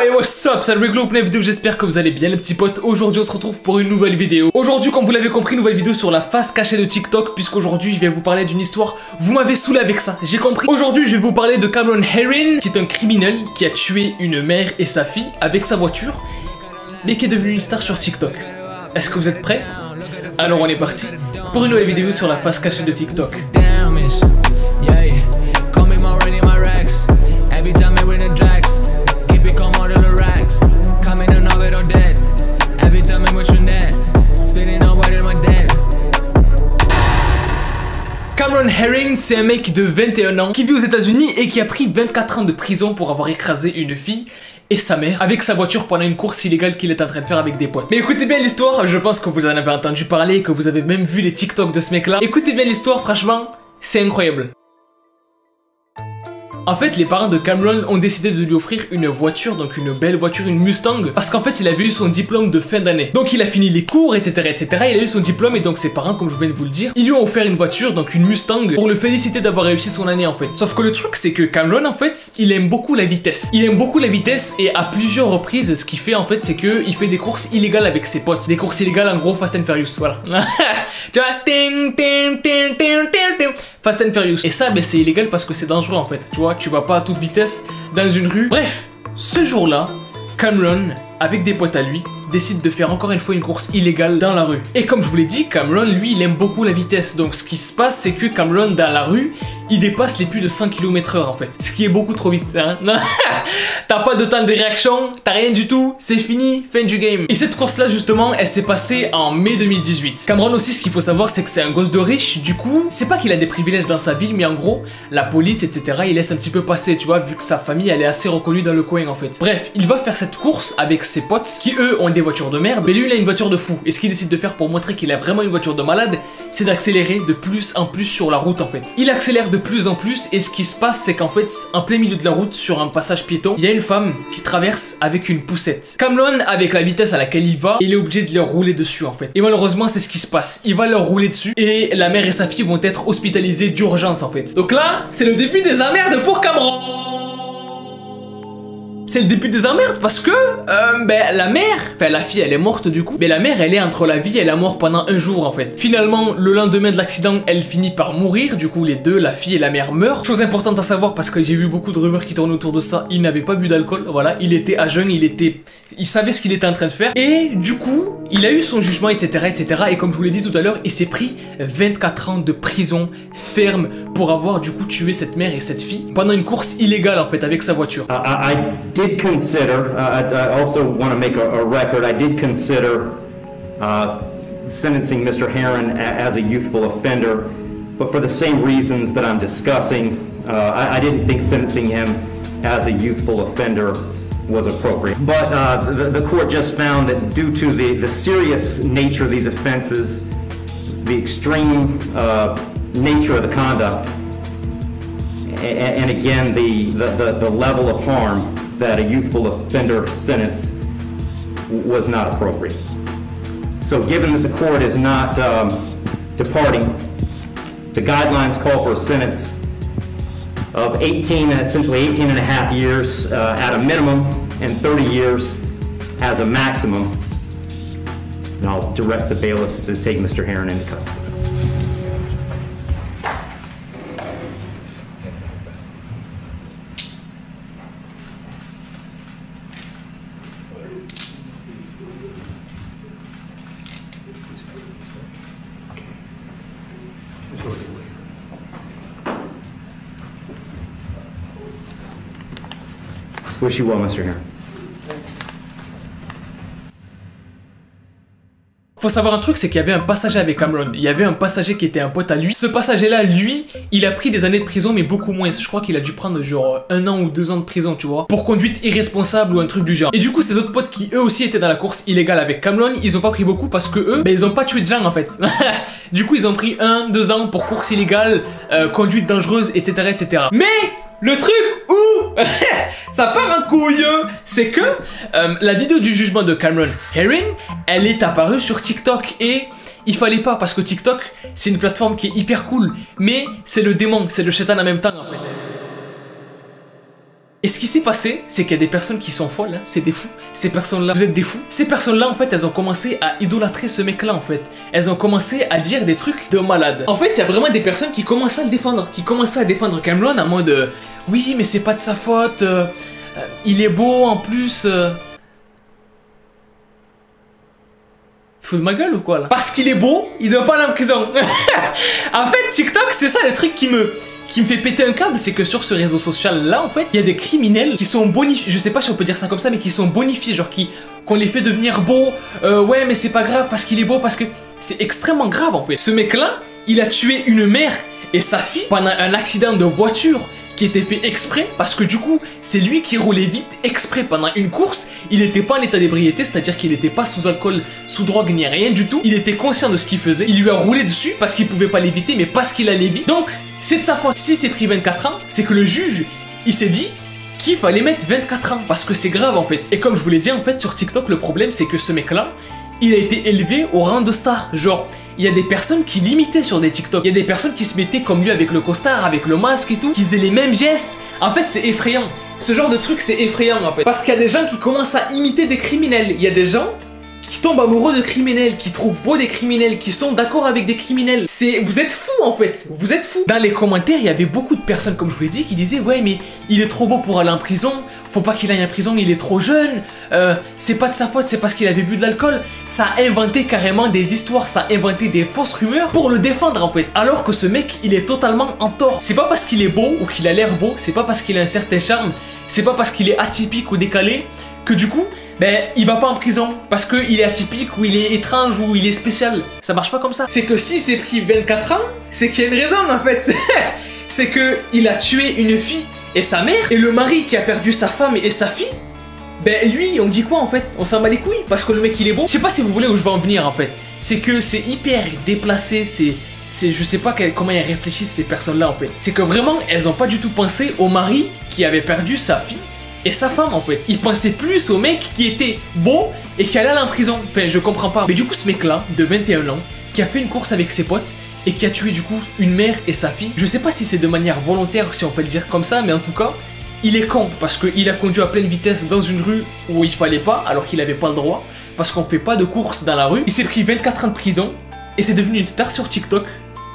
Hey, what's up, salut Riglo, nouvelle vidéo, j'espère que vous allez bien les petits potes. Aujourd'hui on se retrouve pour une nouvelle vidéo. Aujourd'hui, comme vous l'avez compris, nouvelle vidéo sur la face cachée de TikTok, puisqu'aujourd'hui je vais vous parler d'une histoire. Vous m'avez saoulé avec ça, j'ai compris. Aujourd'hui je vais vous parler de Cameron Herring, qui est un criminel qui a tué une mère et sa fille avec sa voiture, mais qui est devenu une star sur TikTok. Est-ce que vous êtes prêts? Alors on est parti pour une nouvelle vidéo sur la face cachée de TikTok. Cameron Herring, c'est un mec de 21 ans qui vit aux États-Unis et qui a pris 24 ans de prison pour avoir écrasé une fille et sa mère avec sa voiture pendant une course illégale qu'il est en train de faire avec des potes. Mais écoutez bien l'histoire, je pense que vous en avez entendu parler et que vous avez même vu les TikTok de ce mec là. Écoutez bien l'histoire, franchement, c'est incroyable. En fait, les parents de Cameron ont décidé de lui offrir une voiture, donc une belle voiture, une Mustang, parce qu'en fait, il avait eu son diplôme de fin d'année. Donc, il a fini les cours, etc., etc. Il a eu son diplôme et donc ses parents, comme je viens de vous le dire, ils lui ont offert une voiture, donc une Mustang, pour le féliciter d'avoir réussi son année en fait. Sauf que le truc, c'est que Cameron, en fait, il aime beaucoup la vitesse. Il aime beaucoup la vitesse et à plusieurs reprises, ce qu'il fait en fait, c'est que il fait des courses illégales avec ses potes. Des courses illégales, en gros, Fast and Furious, voilà. Tu vois, ting, ting, ting, ting, ting, ting. Fast and Furious. Et ça, ben, c'est illégal parce que c'est dangereux en fait. Tu vois, tu vas pas à toute vitesse dans une rue. Bref, ce jour-là, Cameron, avec des potes à lui, décide de faire encore une fois une course illégale dans la rue. Et comme je vous l'ai dit, Cameron, lui, il aime beaucoup la vitesse. Donc ce qui se passe, c'est que Cameron, dans la rue, il dépasse les plus de 100 km/h en fait. Ce qui est beaucoup trop vite, hein. T'as pas de temps de réaction, t'as rien du tout, c'est fini, fin du game. Et cette course-là, justement, elle s'est passée en mai 2018. Cameron aussi, ce qu'il faut savoir, c'est que c'est un gosse de riche. Du coup, c'est pas qu'il a des privilèges dans sa ville, mais en gros, la police, etc., il laisse un petit peu passer, tu vois, vu que sa famille, elle est assez reconnue dans le coin en fait. Bref, il va faire cette course avec ses potes, qui eux ont des voitures de merde, mais lui, il a une voiture de fou. Et ce qu'il décide de faire pour montrer qu'il a vraiment une voiture de malade, c'est d'accélérer de plus en plus sur la route en fait. Il accélère de plus en plus et ce qui se passe, c'est qu'en fait, en plein milieu de la route, sur un passage piéton, il y a une femme qui traverse avec une poussette. Cameron, avec la vitesse à laquelle il va, il est obligé de leur rouler dessus en fait. Et malheureusement, c'est ce qui se passe. Il va leur rouler dessus et la mère et sa fille vont être hospitalisées d'urgence en fait. Donc là, c'est le début des emmerdes pour Cameron. C'est le début des emmerdes parce que ben, la mère, enfin la fille elle est morte du coup, mais la mère elle est entre la vie et la mort pendant un jour en fait. Finalement le lendemain de l'accident elle finit par mourir, du coup les deux, la fille et la mère meurent. Chose importante à savoir parce que j'ai vu beaucoup de rumeurs qui tournent autour de ça, il n'avait pas bu d'alcool, voilà, il était à jeun, il savait ce qu'il était en train de faire et du coup il a eu son jugement etc etc et comme je vous l'ai dit tout à l'heure il s'est pris 24 ans de prison ferme pour avoir du coup tué cette mère et cette fille pendant une course illégale en fait avec sa voiture. I did consider, I also want to make a record, I did consider sentencing Mr. Herring as a youthful offender, but for the same reasons that I'm discussing, I didn't think sentencing him as a youthful offender was appropriate. But the court just found that due to the serious nature of these offenses, the extreme nature of the conduct, and again the level of harm, that a youthful offender sentence was not appropriate. So given that the court is not departing, the guidelines call for a sentence of 18, essentially 18 and a half years at a minimum and 30 years as a maximum. And I'll direct the bailiffs to take Mr. Herring into custody. Wish you well, Mr. Herring. Faut savoir un truc, c'est qu'il y avait un passager avec Cameron. Il y avait un passager qui était un pote à lui. Ce passager-là, lui, il a pris des années de prison, mais beaucoup moins. Je crois qu'il a dû prendre genre 1 an ou 2 ans de prison, tu vois, pour conduite irresponsable ou un truc du genre. Et du coup, ces autres potes qui eux aussi étaient dans la course illégale avec Cameron, ils ont pas pris beaucoup parce que eux, ben ils ont pas tué de gens en fait. Du coup, ils ont pris 1-2 ans pour course illégale, conduite dangereuse, etc., etc. Mais le truc où ça part en couille, c'est que la vidéo du jugement de Cameron Herring, elle est apparue sur TikTok et il fallait pas parce que TikTok c'est une plateforme qui est hyper cool, mais c'est le démon, c'est le shaitan en même temps en fait. Et ce qui s'est passé, c'est qu'il y a des personnes qui sont folles, hein, c'est des fous. Ces personnes-là, vous êtes des fous. Ces personnes-là, en fait, elles ont commencé à idolâtrer ce mec-là, en fait. Elles ont commencé à dire des trucs de malade. En fait, il y a vraiment des personnes qui commencent à le défendre, qui commencent à défendre Cameron en mode oui, mais c'est pas de sa faute, il est beau en plus. Tu te fous de ma gueule ou quoi là? Parce qu'il est beau, il doit pas aller en prison. En fait, TikTok, c'est ça le truc qui me fait péter un câble, c'est que sur ce réseau social là, en fait, il y a des criminels qui sont bonifiés, je sais pas si on peut dire ça comme ça, mais qui sont bonifiés, genre qu'on les fait devenir beaux, ouais mais c'est pas grave parce qu'il est beau, parce que c'est extrêmement grave en fait. Ce mec là, il a tué une mère et sa fille pendant un accident de voiture qui était fait exprès, parce que du coup, c'est lui qui roulait vite exprès pendant une course. Il n'était pas en état d'ébriété, c'est-à-dire qu'il n'était pas sous alcool, sous drogue, ni rien du tout. Il était conscient de ce qu'il faisait. Il lui a roulé dessus parce qu'il pouvait pas l'éviter, mais parce qu'il allait vite. Donc, c'est de sa faute. Si c'est pris 24 ans, c'est que le juge, il s'est dit qu'il fallait mettre 24 ans, parce que c'est grave en fait. Et comme je vous l'ai dit, en fait, sur TikTok, le problème, c'est que ce mec-là, il a été élevé au rang de star. Genre, il y a des personnes qui l'imitaient sur des TikTok. Il y a des personnes qui se mettaient comme lui avec le costard, avec le masque et tout, qui faisaient les mêmes gestes. En fait, c'est effrayant. Ce genre de truc, c'est effrayant en fait. Parce qu'il y a des gens qui commencent à imiter des criminels. Il y a des gens qui tombent amoureux de criminels, qui trouvent beau des criminels, qui sont d'accord avec des criminels. Vous êtes fous en fait, vous êtes fous. Dans les commentaires, il y avait beaucoup de personnes, comme je vous l'ai dit, qui disaient ouais mais il est trop beau pour aller en prison, faut pas qu'il aille en prison, il est trop jeune, c'est pas de sa faute, c'est parce qu'il avait bu de l'alcool. Ça a inventé carrément des histoires, ça a inventé des fausses rumeurs pour le défendre en fait. Alors que ce mec, il est totalement en tort. C'est pas parce qu'il est beau ou qu'il a l'air beau, c'est pas parce qu'il a un certain charme, c'est pas parce qu'il est atypique ou décalé que du coup, ben, il va pas en prison parce qu'il est atypique ou il est étrange ou il est spécial. Ça marche pas comme ça. C'est que si c'est pris 24 ans, c'est qu'il y a une raison en fait. C'est que il a tué une fille et sa mère, et le mari qui a perdu sa femme et sa fille, ben lui, on dit quoi en fait? On s'en bat les couilles parce que le mec il est bon. Je sais pas si vous voulez où je vais en venir en fait. C'est que c'est hyper déplacé, je sais pas comment ils réfléchissent ces personnes-là en fait. C'est que vraiment, elles ont pas du tout pensé au mari qui avait perdu sa fille et sa femme en fait. Ils pensaient plus au mec qui était beau et qui allait aller en prison. Enfin, je comprends pas. Mais du coup, ce mec-là, de 21 ans, qui a fait une course avec ses potes et qui a tué du coup une mère et sa fille. Je sais pas si c'est de manière volontaire, si on peut le dire comme ça, mais en tout cas, il est con parce qu'il a conduit à pleine vitesse dans une rue où il fallait pas, alors qu'il avait pas le droit, parce qu'on fait pas de course dans la rue. Il s'est pris 24 ans de prison et c'est devenu une star sur TikTok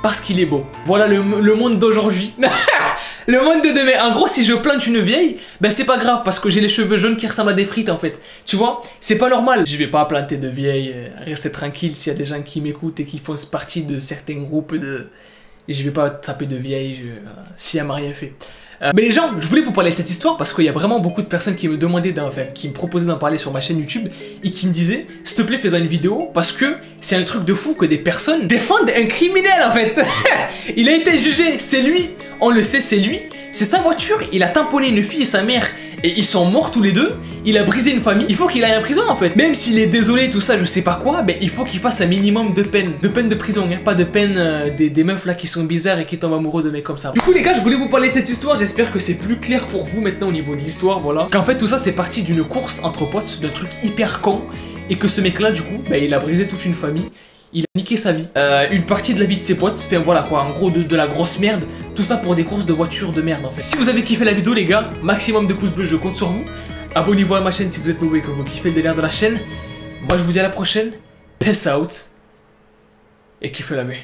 parce qu'il est beau. Voilà le monde d'aujourd'hui. Le monde de demain. En gros, si je plante une vieille, ben c'est pas grave parce que j'ai les cheveux jaunes qui ressemblent à des frites en fait. Tu vois, c'est pas normal. Je vais pas planter de vieilles, restez tranquille s'il y a des gens qui m'écoutent et qui font partie de certains groupes de... Je vais pas taper de vieilles si elle m'a rien fait. Mais les gens, je voulais vous parler de cette histoire parce qu'il y a vraiment beaucoup de personnes qui me demandaient qui me proposaient d'en parler sur ma chaîne YouTube et qui me disaient, s'il te plaît, fais-en une vidéo parce que c'est un truc de fou que des personnes défendent un criminel en fait. Il a été jugé, c'est lui, on le sait, c'est lui, c'est sa voiture, il a tamponné une fille et sa mère et ils sont morts tous les deux, il a brisé une famille, il faut qu'il aille en prison en fait. Même s'il est désolé, tout ça, je sais pas quoi, ben il faut qu'il fasse un minimum de peine de prison, hein, pas de peine des meufs là qui sont bizarres et qui tombent amoureux de mecs comme ça. Du coup les gars, je voulais vous parler de cette histoire, j'espère que c'est plus clair pour vous maintenant au niveau de l'histoire, voilà. Qu'en fait tout ça c'est parti d'une course entre potes, d'un truc hyper con, et que ce mec là du coup, ben il a brisé toute une famille. Il a niqué sa vie, une partie de la vie de ses potes, enfin voilà quoi, en gros de la grosse merde, tout ça pour des courses de voitures de merde en fait. Si vous avez kiffé la vidéo les gars, maximum de pouces bleus, je compte sur vous. Abonnez-vous à ma chaîne si vous êtes nouveau et que vous kiffez le délire de la chaîne. Moi je vous dis à la prochaine, peace out, et kiffez la vie.